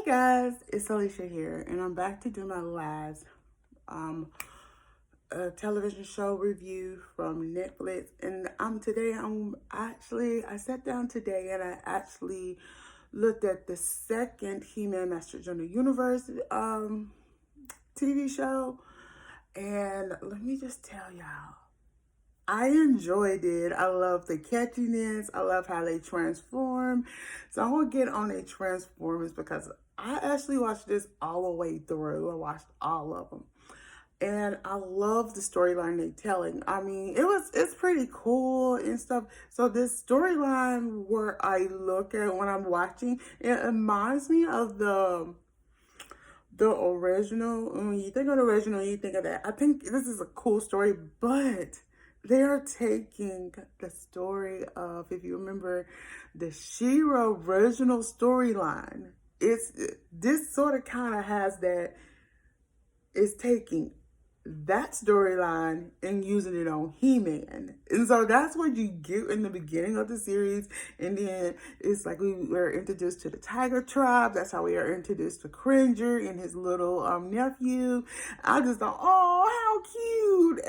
guys, it's Alicia here, and I'm back to do my last television show review from Netflix. And I sat down today and I actually looked at the second He-Man Masters of the Universe TV show, and let me just tell y'all, I enjoyed it. I love the catchiness. I love how they transform. So I'm gonna get on a Transformers because I actually watched this all the way through. I watched all of them. And I love the storyline they telling. I mean, it's pretty cool and stuff. So this storyline where I look at when I'm watching, it reminds me of the original. When you think of the original, you think of that. I think this is a cool story, but they are taking the story of, if you remember, the She-Ra original storyline. This sort of kind of has that. It's taking that storyline and using it on He-Man. And so that's what you get in the beginning of the series. And then it's like we were introduced to the Tiger Tribe. That's how we are introduced to Cringer and his little nephew. I just thought, oh, how cute.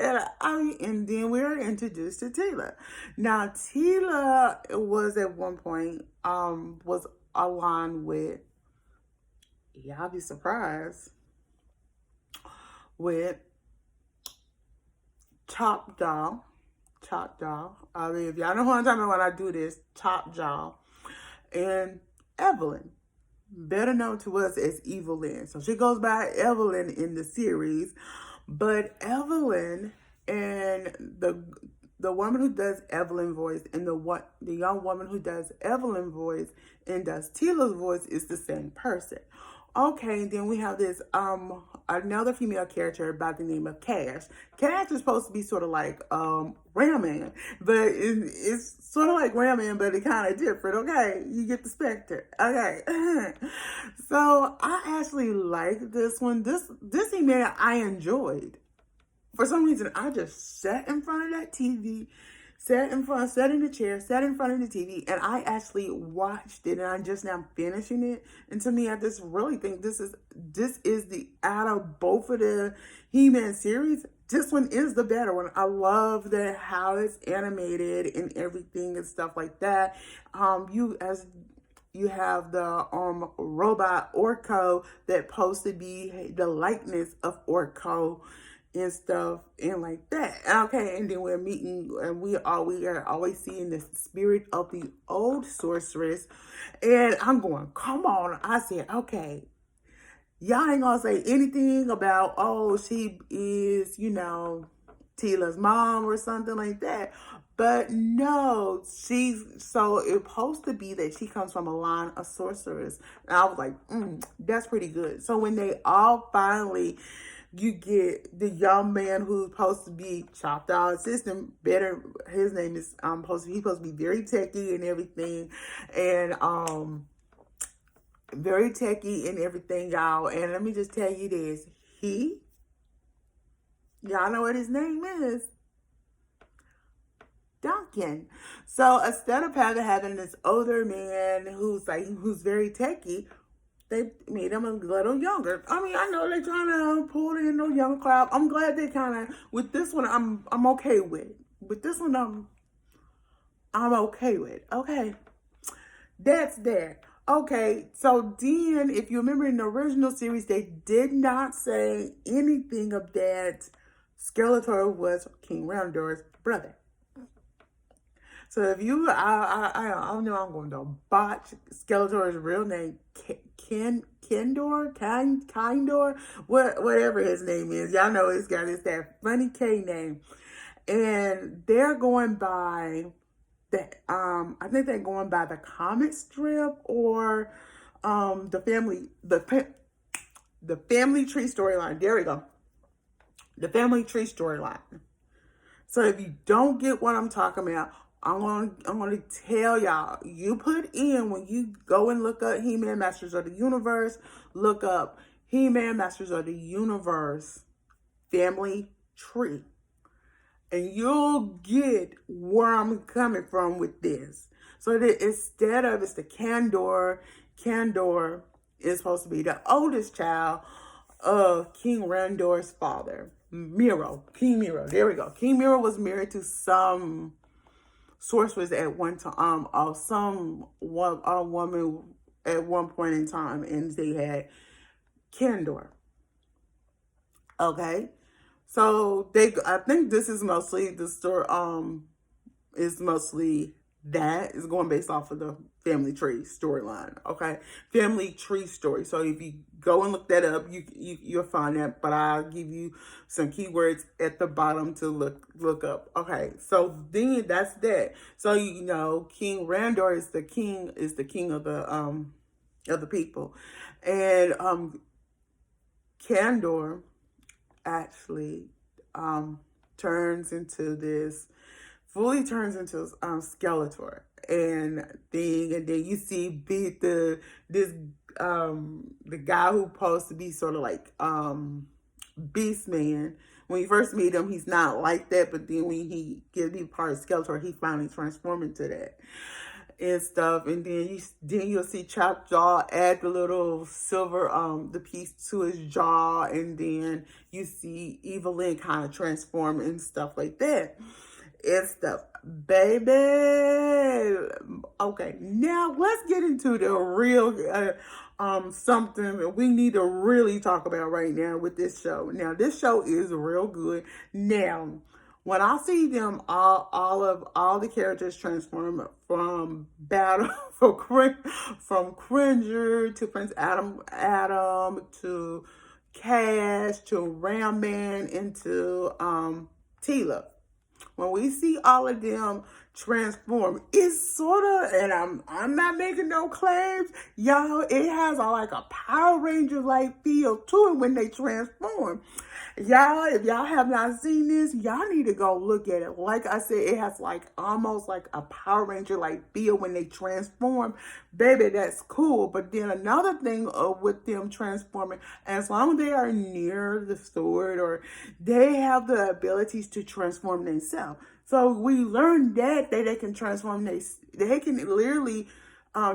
And then we were introduced to Tila. Now, Tila was at one point, was aligned with, y'all be surprised, with Top Jaw. I mean, if y'all know who I'm talking about when I do this, Top Jaw. And Evelyn, better known to us as Evelyn. So she goes by Evelyn in the series. But Evelyn and the woman who does Evelyn voice and the young woman who does Evelyn voice and does Tila's voice is the same person. Okay, then we have this another female character by the name of Cash. Cash is supposed to be sort of like Ram Man, but it's sort of like Ram Man, but it's kind of different. Okay, you get the specter. Okay, so I actually like this one. This He-Man I enjoyed. For some reason, I just sat in front of that TV. Sat in the chair, sat in front of the TV, and I actually watched it, and I'm just now finishing it. And to me, I just really think this is the, out of both of the He-Man series, this one is the better one. I love how it's animated and everything and stuff like that. You have the robot Orko that supposed to be the likeness of Orko and stuff and like that. Okay, and then we're meeting and we are always seeing the spirit of the old sorceress. And I'm going, come on. I said, okay, y'all ain't gonna say anything about, oh, she is, Tila's mom or something like that. But no, it's supposed to be that she comes from a line of sorcerers. And I was like, that's pretty good. So when they all finally, you get the young man who's supposed to be Chopped Out assistant. His name is supposed to be very techy and everything, and very techy and everything, y'all. And let me just tell you this: y'all know what his name is, Duncan. So instead of having this older man who's very techy, they made him a little younger. I mean, I know they're trying to pull in the young crowd. I'm glad they kind of, with this one, I'm okay with. With this one, I'm okay with. Okay, that's that. Okay, so then, if you remember in the original series, they did not say anything of that Skeletor was King Randor's brother. So if you, I know I'm going to botch Skeletor's real name, Kindor, whatever his name is. Y'all know it's that funny K name. And they're going by I think they're going by the comic strip or the family tree storyline. There we go. The family tree storyline. So if you don't get what I'm talking about, I'm gonna tell y'all, you put in, when you go and look up He-Man Masters of the Universe, look up He-Man Masters of the Universe family tree. And you'll get where I'm coming from with this. So that instead of, it's the Candor, is supposed to be the oldest child of King Randor's father, Miro. King Miro. There we go. King Miro was married to some sorceress at one time, a woman at one point in time, and they had Candor. Okay, so I think this is mostly the story. Is mostly that is going based off of the family tree storyline. Okay, family tree story. So if you go and look that up, you'll find that. But I'll give you some keywords at the bottom to look up. Okay, so then that's that. So you know, King Randor is the king of the people, and Candor actually fully turns into skeletor and thing, and then you see the guy who's supposed to be sort of like beast man. When you first meet him, he's not like that, but then when he gets be part of skeletor, he finally transforms into that and stuff. And then you'll see Chop Jaw add the little silver the piece to his jaw, and then you see Evelyn kind of transform and stuff like that. It's the baby. Okay, now let's get into the real something we need to really talk about right now with this show. Now, this show is real good. Now, when I see them all the characters transform from battle from Cringer to Prince Adam to Cash to Ram Man into Tila. When we see all of them transform, it's sort of, and I'm not making no claims, y'all, it has like a Power Ranger like feel to it when they transform. Y'all, if y'all have not seen this, y'all need to go look at it. Like I said, it has like almost like a Power Ranger like feel when they transform. Baby, that's cool. But then another thing with them transforming, as long as they are near the sword, or they have the abilities to transform themselves. So we learned that they can transform they can literally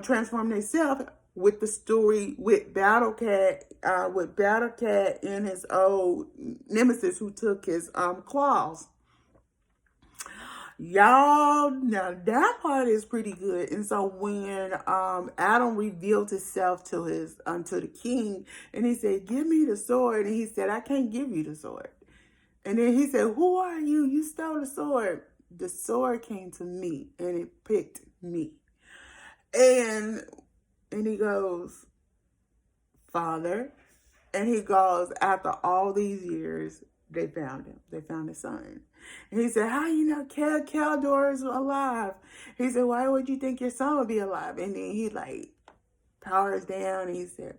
transform themselves with the story with Battle Cat and his old nemesis who took his claws. Y'all, now that part is pretty good. And so when Adam revealed himself to the king, and he said, "Give me the sword," and he said, "I can't give you the sword." And then he said, "Who are you? You stole the sword." The sword came to me, and it picked me. And he goes, "Father," and he goes, "After all these years, they found him. They found his son." And he said, "How you know Caldor is alive?" He said, "Why would you think your son would be alive?" And then he like powers down, and he said,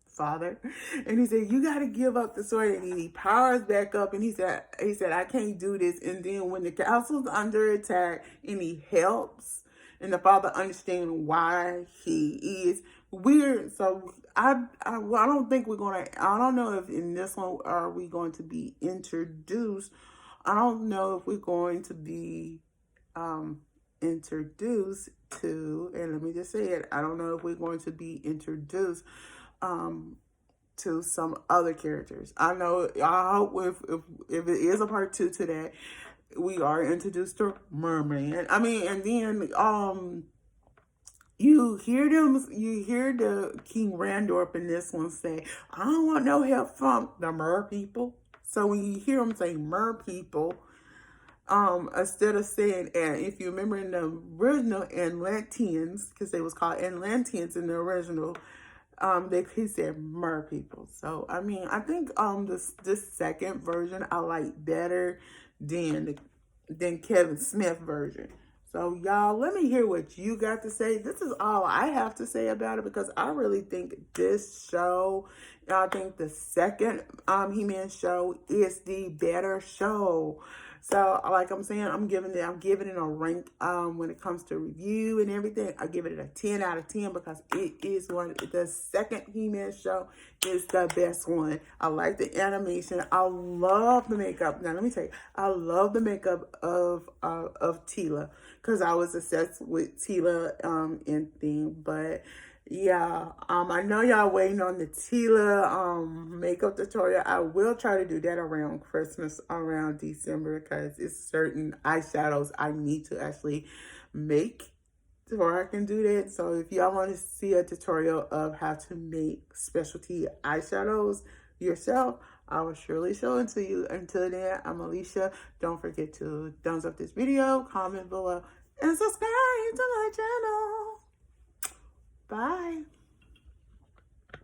"Father," and he said, "You got to give up the sword." And he powers back up, and he said, "I can't do this." And then when the castle's under attack, and he helps, and the father understands why he is weird. So I don't think we're gonna. I don't know if in this one are we going to be introduced. I don't know if we're going to be introduced to. And let me just say it. I don't know if we're going to be introduced to some other characters. I know. I hope if it is a part 2 to that, we are introduced to Merman. I mean, and then you hear the King Randor in this one say, "I don't want no help from the mer people." So when you hear him say mer people, instead of saying, and if you remember in the original Atlanteans, because they was called Atlanteans in the original, he said mer people. So I mean, I think this second version I like better than Kevin Smith version. So y'all, let me hear what you got to say. This is all I have to say about it, because I really think this show, I think the second He-Man show is the better show. So like I'm saying, I'm giving it a rank when it comes to review and everything. I give it a 10 out of 10 because it is the second He-Man show is the best one. I like the animation. I love the makeup. Now let me tell you, I love the makeup of Tila, because I was obsessed with Tila and thing. But Yeah, I know y'all waiting on the Tila makeup tutorial. I will try to do that around Christmas, around December, because it's certain eyeshadows I need to actually make before I can do that. So if y'all want to see a tutorial of how to make specialty eyeshadows yourself, I will surely show it to you. Until then, I'm Alicia. Don't forget to thumbs up this video, comment below, and subscribe to my channel. Bye.